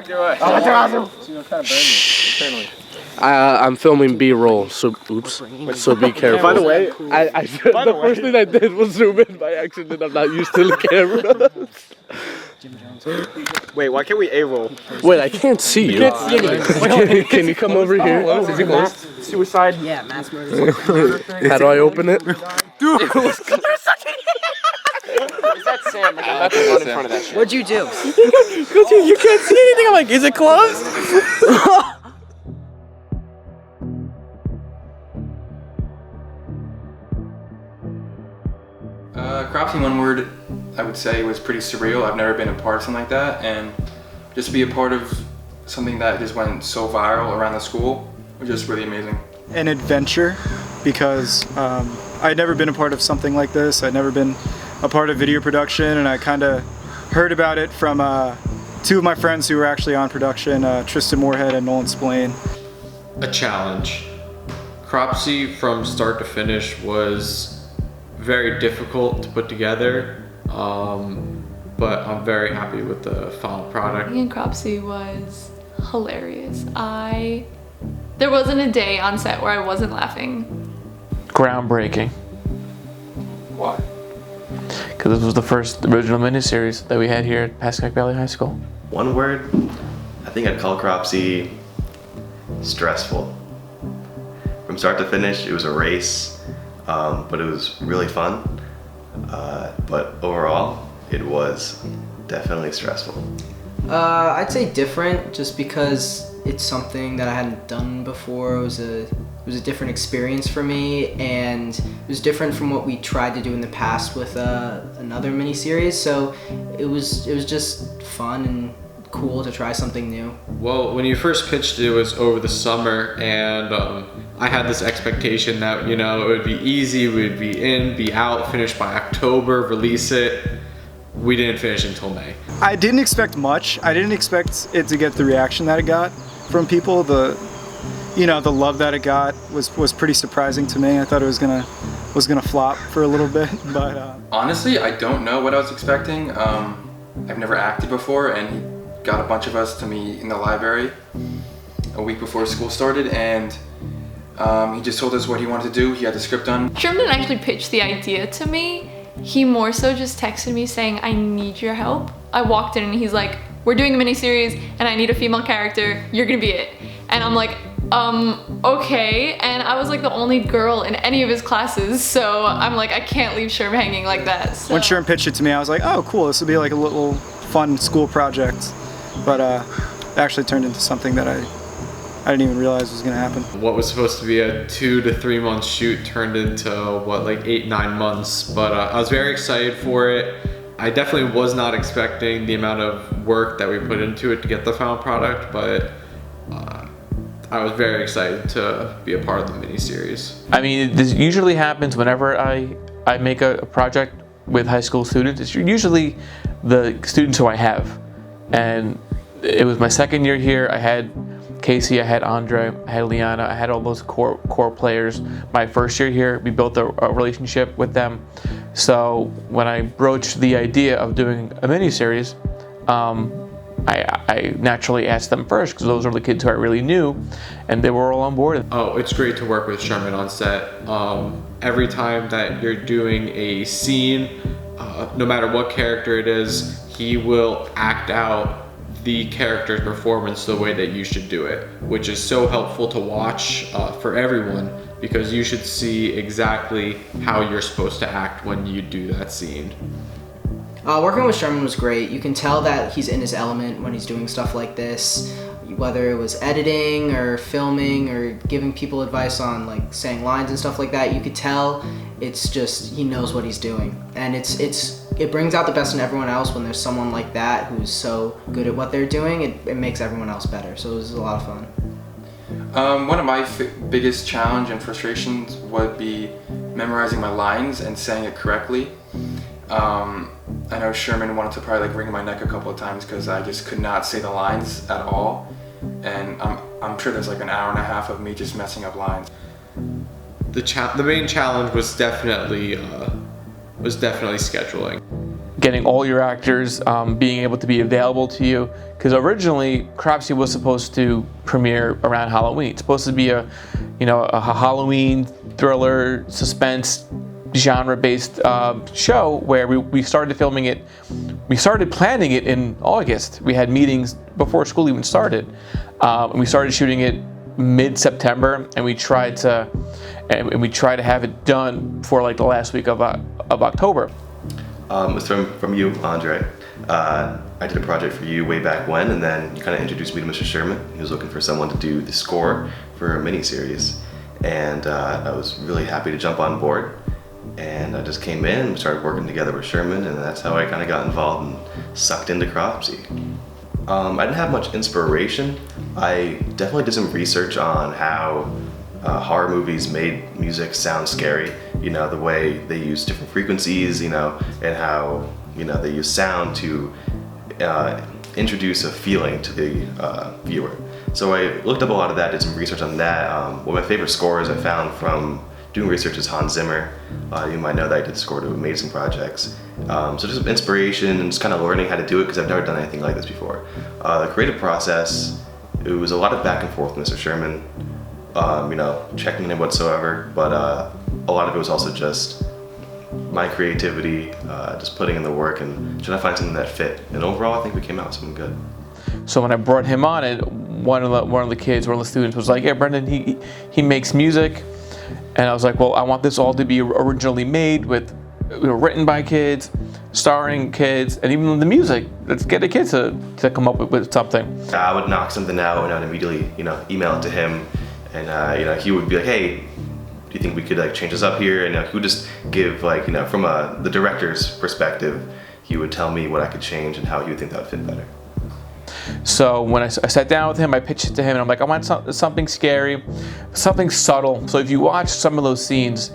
walked away. I'm filming B-roll, so oops. So be careful. By the way, the first thing I did was zoom in by accident. I'm not used to the camera. wait, why can't we A-roll? Wait, I can't see you. Can you come over here? Is it closed? Suicide? Yeah, mass murder. How do I open it? Dude! Is that Sam? Like, I'm about to run in front of that shit. What'd you do? You can't see anything. I'm like, is it closed? Cropsey, one word I would say was pretty surreal. I've never been a part of something like that, and just to be a part of something that just went so viral around the school was just really amazing. An adventure, because I'd never been a part of something like this. I'd never been a part of video production, and I kind of heard about it from two of my friends who were actually on production, Tristan Moorhead and Nolan Splain. A challenge. Cropsey from start to finish was very difficult to put together, but I'm very happy with the final product. Being in Cropsey was hilarious. There wasn't a day on set where I wasn't laughing. Groundbreaking. Why? Because this was the first original miniseries that we had here at Pascack Valley High School. One word, I think I'd call Cropsey stressful. From start to finish, it was a race, but it was really fun. But overall, it was definitely stressful. I'd say different, just because it's something that I hadn't done before. It was a different experience for me, and it was different from what we tried to do in the past with another miniseries. So it was just fun and cool to try something new. Well, when you first pitched it was over the summer, and I had this expectation that, you know, it would be easy, we'd be in, be out, finish by October, release it. We didn't finish until May. I didn't expect much. I didn't expect it to get the reaction that it got from people. The love that it got was pretty surprising to me. I thought it was gonna flop for a little bit, but Honestly, I don't know what I was expecting. I've never acted before, and he got a bunch of us to meet in the library a week before school started, and he just told us what he wanted to do. He had the script done. Sherman didn't actually pitch the idea to me. He more so just texted me saying, I need your help. I walked in and he's like, we're doing a miniseries and I need a female character. You're gonna be it. And I'm like, okay. And I was like the only girl in any of his classes. So I'm like, I can't leave Sherm hanging like that. So. When Sherm pitched it to me, I was like, oh cool, this will be like a little fun school project. But it actually turned into something that I didn't even realize was gonna happen. What was supposed to be a 2 to 3 month shoot turned into what, like 8-9 months. But I was very excited for it. I definitely was not expecting the amount of work that we put into it to get the final product, but I was very excited to be a part of the miniseries. I mean, this usually happens whenever I make a project with high school students. It's usually the students who I have. And it was my second year here. I had Casey, I had Andre, I had Liana, I had all those core players. My first year here, we built a relationship with them. So when I broached the idea of doing a miniseries, I naturally asked them first, because those are the kids who I really knew, and they were all on board. Oh, it's great to work with Sherman on set. Every time that you're doing a scene, no matter what character it is, he will act out the character's performance the way that you should do it, which is so helpful to watch for everyone, because you should see exactly how you're supposed to act when you do that scene. Working with Sherman was great. You can tell that he's in his element when he's doing stuff like this, whether it was editing or filming or giving people advice on like saying lines and stuff like that. You could tell it's just, he knows what he's doing, and it brings out the best in everyone else when there's someone like that who's so good at what they're doing. It makes everyone else better, so it was a lot of fun. One of my biggest challenge and frustrations would be memorizing my lines and saying it correctly. I know Sherman wanted to probably like wring my neck a couple of times because I just could not say the lines at all, and I'm sure there's like an hour and a half of me just messing up lines. The main challenge was definitely scheduling. getting all your actors, being able to be available to you. Because originally, Cropsey was supposed to premiere around Halloween. It's supposed to be a Halloween thriller, suspense, genre-based show where we started filming it. We started planning it in August. We had meetings before school even started, and we started shooting it mid-September, and we tried to have it done for like the last week of October. It's from you, Andre. I did a project for you way back when, and then you kind of introduced me to Mr. Sherman. He was looking for someone to do the score for a miniseries, and I was really happy to jump on board. And I just came in and started working together with Sherman, and that's how I kind of got involved and sucked into Cropsey. I didn't have much inspiration. I definitely did some research on how horror movies made music sound scary. You know, the way they use different frequencies, and how, they use sound to introduce a feeling to the viewer. So I looked up a lot of that, did some research on that. One of my favorite scores I found from doing research is Hans Zimmer. You might know that I did the score to amazing projects. So just some inspiration and just kind of learning how to do it because I've never done anything like this before. The creative process, it was a lot of back and forth with Mr. Sherman, checking in whatsoever, but a lot of it was also just my creativity, just putting in the work and trying to find something that fit. And overall, I think we came out with something good. So when I brought him on, and one of the kids, one of the students was like, "Yeah, Brendan, he makes music," and I was like, "Well, I want this all to be originally made with, written by kids, starring kids, and even the music. Let's get the kids to come up with something." I would knock something out and I'd immediately, email it to him, and he would be like, "Hey, do you think we could change this up here?" And he would just give from the director's perspective, he would tell me what I could change and how he would think that would fit better. So when I sat down with him, I pitched it to him, and I'm like, I want something scary, something subtle. So if you watch some of those scenes,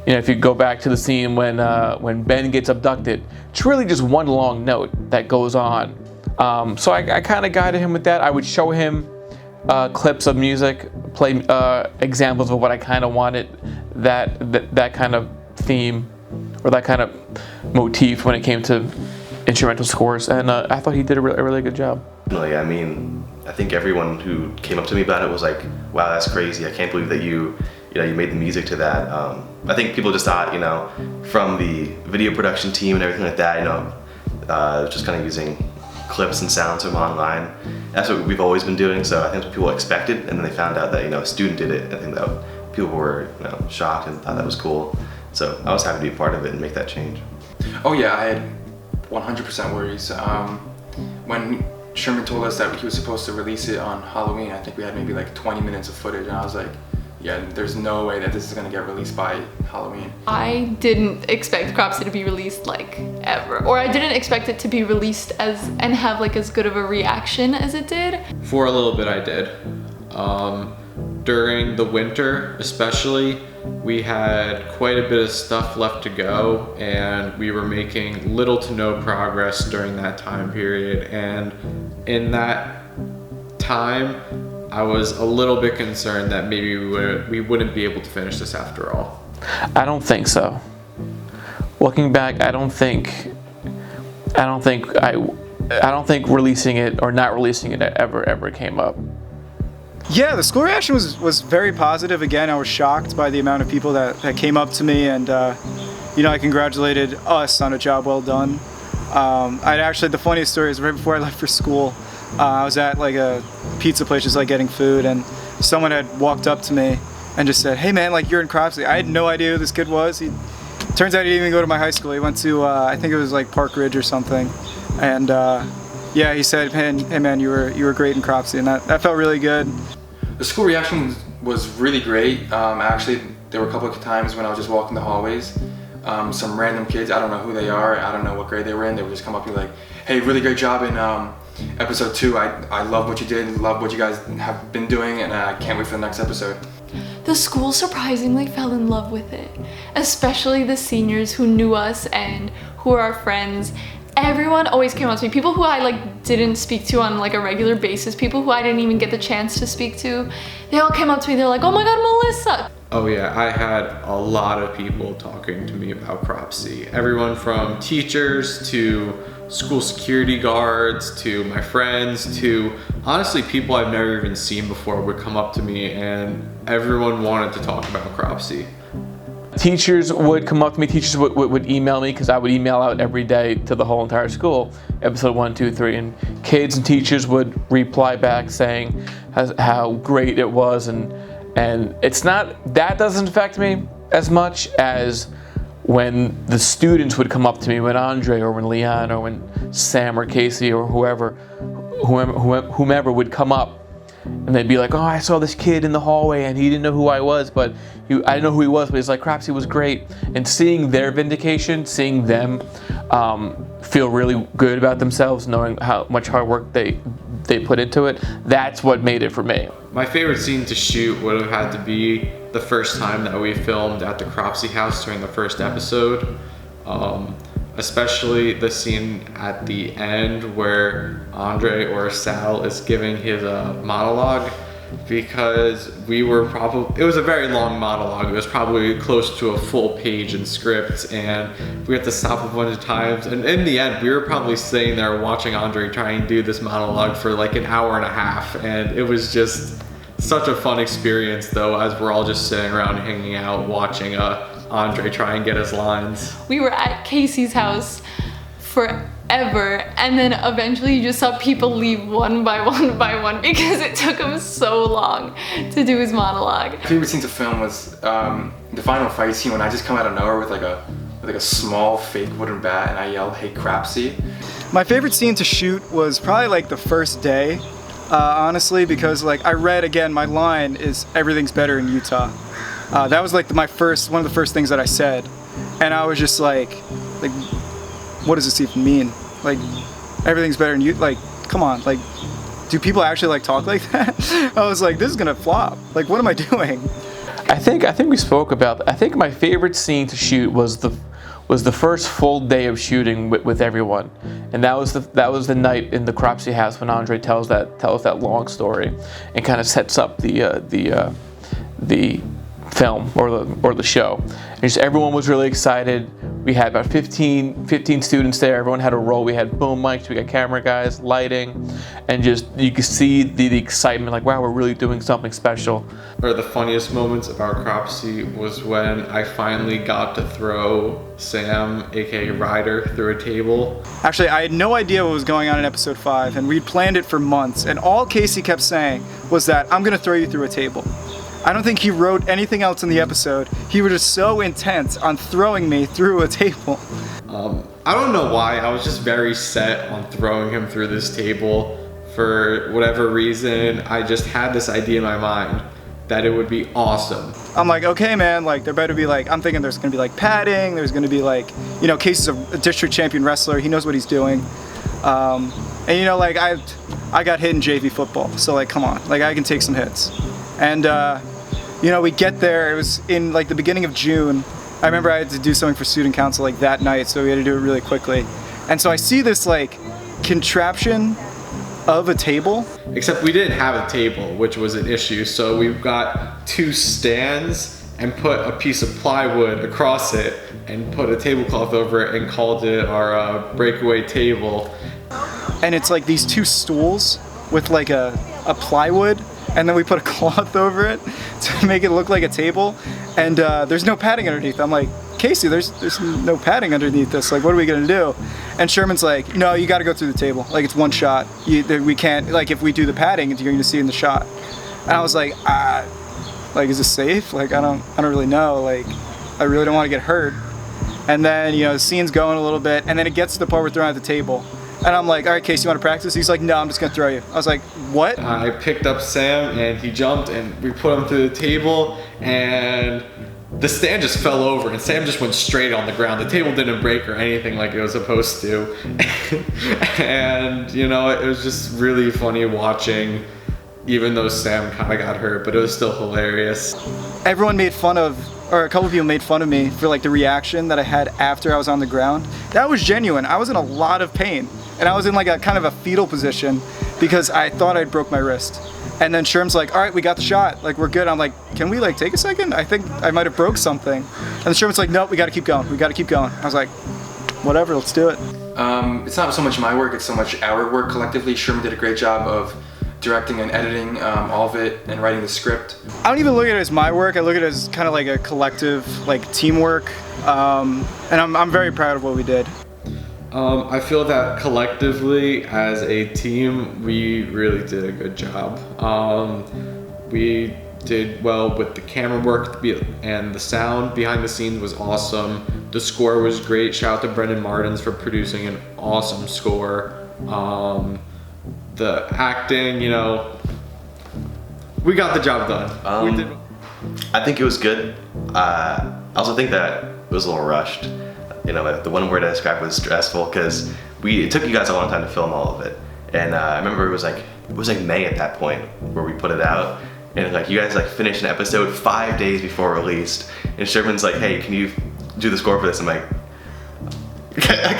if you go back to the scene when Ben gets abducted, it's really just one long note that goes on. So I kind of guided him with that. I would show him clips of music, play examples of what I kind of wanted that kind of theme or that kind of motif when it came to instrumental scores, and I thought he did a really good job. I mean, I think everyone who came up to me about it was like, "Wow, that's crazy! I can't believe that you made the music to that." I think people just thought, from the video production team and everything like that, just kind of using clips and sounds from online. That's what we've always been doing. So I think that's what people expected, and then they found out that a student did it. I think that people were shocked and thought that was cool. So I was happy to be a part of it and make that change. Oh yeah, I had 100% worries. When Sherman told us that he was supposed to release it on Halloween, I think we had maybe 20 minutes of footage, and I was like, yeah, there's no way that this is gonna get released by Halloween. I didn't expect Cropsey to be released ever, or I didn't expect it to be released and have as good of a reaction as it did. For a little bit I did. During the winter especially, we had quite a bit of stuff left to go, and we were making little to no progress during that time period. And in that time, I was a little bit concerned that maybe we wouldn't be able to finish this after all. I don't think so. Looking back, I don't think releasing it or not releasing it ever came up. Yeah, the school reaction was very positive. Again, I was shocked by the amount of people that came up to me, and I congratulated us on a job well done. The funniest story is right before I left for school, I was at a pizza place just getting food, and someone had walked up to me and just said, "Hey man, you're in Cropsey." I had no idea who this kid was. Turns out he didn't even go to my high school. He went to I think it was Park Ridge or something, and yeah, he said, "Hey man, you were great in Cropsey," and that felt really good. The school reaction was really great. Actually, there were a couple of times when I was just walking the hallways. Some random kids, I don't know who they are, I don't know what grade they were in, they would just come up and be like, "Hey, really great job in episode 2. I love what you did, love what you guys have been doing, and I can't wait for the next episode." The school surprisingly fell in love with it, especially the seniors who knew us and who are our friends. Everyone always came up to me. People who I didn't speak to on a regular basis, people who I didn't even get the chance to speak to, they all came up to me. They're like, "Oh my God, Melissa!" Oh yeah, I had a lot of people talking to me about Cropsey. Everyone from teachers to school security guards to my friends to honestly people I've never even seen before would come up to me, and everyone wanted to talk about Cropsey. Teachers would come up to me, teachers would email me, because I would email out every day to the whole entire school, episode 1, 2, 3, and kids and teachers would reply back saying how great it was, and it's not, that doesn't affect me as much as when the students would come up to me, when Andre or when Leon or when Sam or Casey or whomever would come up, and they'd be like, oh, I saw this kid in the hallway and he didn't know who I was, but I didn't know who he was, but he's like, Cropsey was great. And seeing their vindication, seeing them feel really good about themselves, knowing how much hard work they put into it, that's what made it for me. My favorite scene to shoot would have had to be the first time that we filmed at the Cropsey house during the first episode. Especially the scene at the end where Andre or Sal is giving his monologue, because it was a very long monologue. It was probably close to a full page in script, and we had to stop a bunch of times, and in the end we were probably sitting there watching Andre try and do this monologue for like an hour and a half, and it was just such a fun experience though, as we're all just sitting around hanging out watching Andre try and get his lines. We were at Casey's house forever, and then eventually you just saw people leave one by one by one because it took him so long to do his monologue. My favorite scene to film was the final fight scene when I just come out of nowhere with like a small fake wooden bat and I yell, "Hey Cropsey." My favorite scene to shoot was probably like the first day, honestly, because like I read again, my line is "Everything's better in Utah." That was like one of the first things that I said, and I was just like, what does this even mean? Like, everything's better than you. Like, come on. Like, do people actually like talk like that? I was like, this is gonna flop. Like, what am I doing? I think we spoke about. I think my favorite scene to shoot was the first full day of shooting with everyone, and that was the night in the Cropsey house when Andre tells that long story, and kind of sets up the film or the show. And just everyone was really excited. We had about 15 students there. Everyone had a role. We had boom mics, we got camera guys, lighting, and just you could see the excitement, like, wow, we're really doing something special. One of the funniest moments about Cropsey was when I finally got to throw Sam, aka Ryder, through a table. Actually, I had no idea what was going on in episode 5, and we'd planned it for months, and all Casey kept saying was that I'm gonna throw you through a table. I don't think he wrote anything else in the episode. He was just so intense on throwing me through a table. I don't know why, I was just very set on throwing him through this table. For whatever reason, I just had this idea in my mind that it would be awesome. I'm like, okay man, like there better be like, I'm thinking there's gonna be like padding, there's gonna be like, you know, Casey's a district champion wrestler, he knows what he's doing. And you know, like I got hit in JV football, so like come on, like I can take some hits. And you know, we get there, it was in like the beginning of June. I remember I had to do something for student council like that night, so we had to do it really quickly. And so I see this like contraption of a table. Except we didn't have a table, which was an issue. So we've got 2 stands and put a piece of plywood across it and put a tablecloth over it and called it our breakaway table. And it's like these 2 stools with like a plywood, and then we put a cloth over it to make it look like a table, and there's no padding underneath. I'm like, Casey, there's no padding underneath this, like what are we gonna do? And Sherman's like, no, you gotta go through the table, like it's one shot. We can't, like if we do the padding, you're going to see in the shot. And I was like, like is this safe? Like I don't really know, like I really don't want to get hurt. And then, you know, the scene's going a little bit, and then it gets to the part where we're throwing at the table. And I'm like, all right, Casey, you want to practice? He's like, no, I'm just going to throw you. I was like, what? I picked up Sam and he jumped and we put him through the table and the stand just fell over and Sam just went straight on the ground. The table didn't break or anything like it was supposed to. And, you know, it was just really funny watching, even though Sam kind of got hurt, but it was still hilarious. Everyone made fun of, or a couple of people made fun of me for like the reaction that I had after I was on the ground. That was genuine. I was in a lot of pain. And I was in like a kind of a fetal position because I thought I'd broke my wrist. And then Sherm's like, all right, we got the shot. Like, we're good. I'm like, can we like take a second? I think I might have broke something. And then Sherman's like, nope, we got to keep going. We got to keep going. I was like, whatever, let's do it. It's not so much my work, it's so much our work collectively. Sherman did a great job of directing and editing all of it and writing the script. I don't even look at it as my work. I look at it as kind of like a collective, like teamwork. And I'm very proud of what we did. I feel that collectively as a team, we really did a good job. We did well with the camera work and the sound behind the scenes was awesome. The score was great. Shout out to Brendan Martins for producing an awesome score. The acting, you know, we got the job done. We did. I think it was good. I also think that it was a little rushed. You know, the one word I described was stressful because it took you guys a long time to film all of it. And I remember it was like May at that point where we put it out. And like you guys like finished an episode 5 days before released. And Sherman's like, hey, can you do the score for this? I'm like,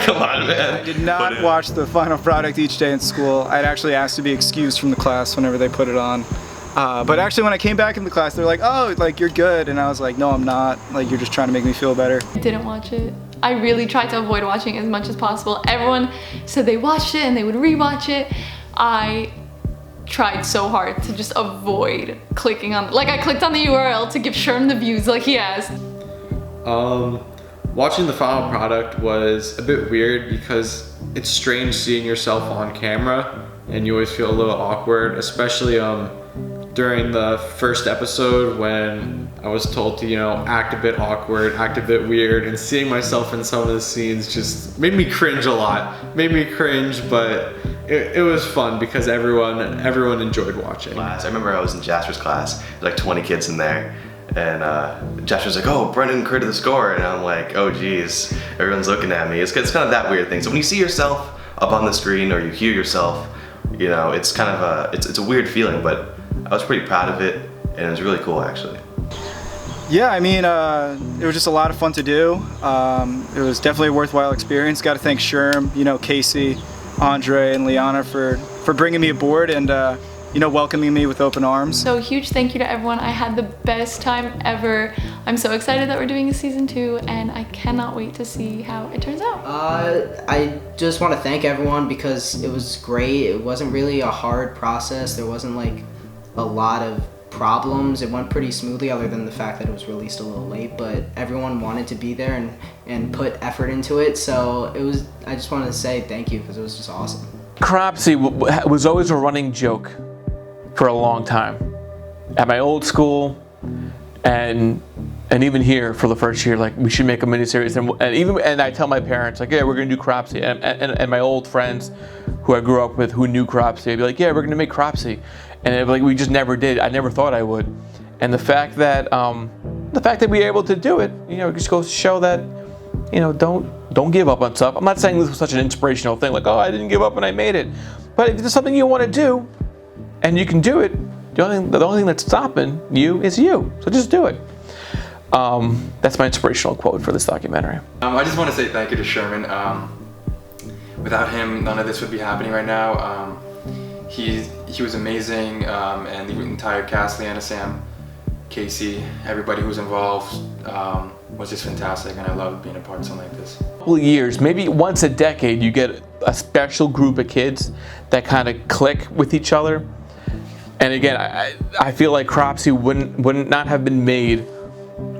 come on, man. I did not watch the final product each day in school. I'd actually asked to be excused from the class whenever they put it on. But actually when I came back in the class, they're like, oh, like you're good. And I was like, no, I'm not. Like you're just trying to make me feel better. I didn't watch it. I really tried to avoid watching as much as possible. Everyone said they watched it and they would rewatch it. I tried so hard to just avoid clicking on, like I clicked on the URL to give Sherm the views like he has. Watching the final product was a bit weird because it's strange seeing yourself on camera and you always feel a little awkward, especially during the first episode when I was told to, you know, act a bit awkward, act a bit weird, and seeing myself in some of the scenes just made me cringe a lot. Made me cringe, but it was fun because everyone enjoyed watching. I remember I was in Jasper's class, like 20 kids in there, and Jasper's like, oh, Brendan created the score, and I'm like, oh geez, everyone's looking at me. It's kind of that weird thing. So when you see yourself up on the screen or you hear yourself, you know, it's kind of it's a weird feeling, but I was pretty proud of it, and it was really cool actually. Yeah, I mean, it was just a lot of fun to do. It was definitely a worthwhile experience. Got to thank Sherm, you know, Casey, Andre, and Liana for bringing me aboard and you know, welcoming me with open arms. So huge thank you to everyone. I had the best time ever. I'm so excited that we're doing a season 2 and I cannot wait to see how it turns out. I just want to thank everyone because it was great. It wasn't really a hard process. There wasn't like a lot of problems. It went pretty smoothly other than the fact that it was released a little late, but everyone wanted to be there and put effort into it. So I just wanted to say thank you because it was just awesome. Cropsey was always a running joke for a long time. At my old school and even here for the first year, like we should make a miniseries. And I tell my parents, like, yeah, we're gonna do Cropsey. And my old friends who I grew up with who knew Cropsey, I'd be like, yeah, we're gonna make Cropsey. And it'd be like, we just never did. I never thought I would. And the fact that we were able to do it, you know, it just goes to show that, you know, don't give up on stuff. I'm not saying this was such an inspirational thing, like, oh, I didn't give up and I made it. But if there's something you want to do, and you can do it, the only thing that's stopping you is you. So just do it. That's my inspirational quote for this documentary. I just want to say thank you to Sherman. Without him, none of this would be happening right now. He was amazing, and the entire cast, Leanna, Sam, Casey, everybody who was involved was just fantastic, and I loved being a part of something like this. Couple years, maybe once a decade, you get a special group of kids that kind of click with each other. And again, I feel like Cropsey would not have been made,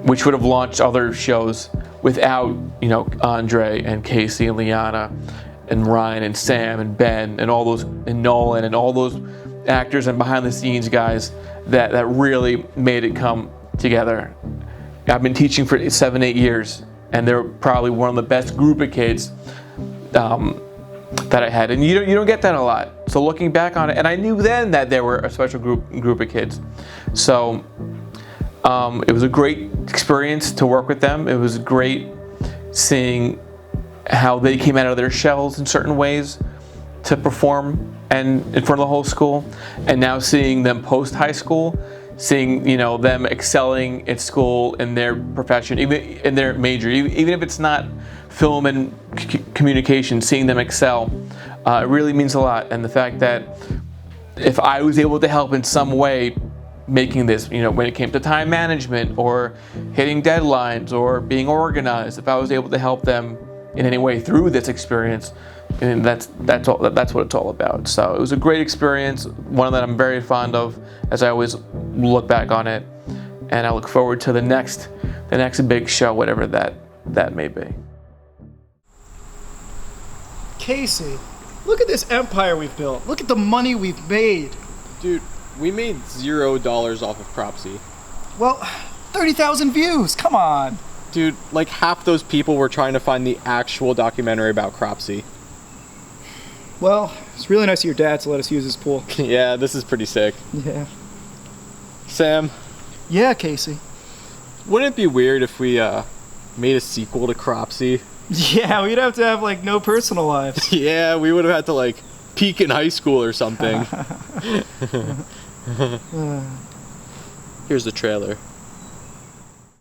which would have launched other shows without, you know, Andre and Casey and Liana and Ryan and Sam and Ben and all those, and Nolan and all those actors and behind the scenes guys that really made it come together. I've been teaching for 7-8 years, and they're probably one of the best group of kids that I had, and you don't get that a lot. So looking back on it, and I knew then that there were a special group of kids. So it was a great experience to work with them. It was great seeing how they came out of their shells in certain ways to perform and in front of the whole school, and now seeing them post high school, seeing, you know, them excelling at school in their profession, even in their major, even if it's not film and communication, seeing them excel, it really means a lot. And the fact that if I was able to help in some way making this, you know, when it came to time management or hitting deadlines or being organized, if I was able to help them in any way through this experience, and that's what it's all about. So it was a great experience, one that I'm very fond of as I always look back on it, and I look forward to the next big show, whatever that may be. Casey, look at this empire we've built. Look at the money we've made. Dude, we made $0 off of Cropsey. Well, 30,000 views, come on. Dude, like half those people were trying to find the actual documentary about Cropsey. Well, it's really nice of your dad to let us use his pool. Yeah, this is pretty sick. Yeah. Sam, Yeah, Casey. wouldn't it be weird if we made a sequel to Cropsey? Yeah, we'd have to have, like, no personal lives. Yeah, we would have had to like peak in high school or something. Here's the trailer.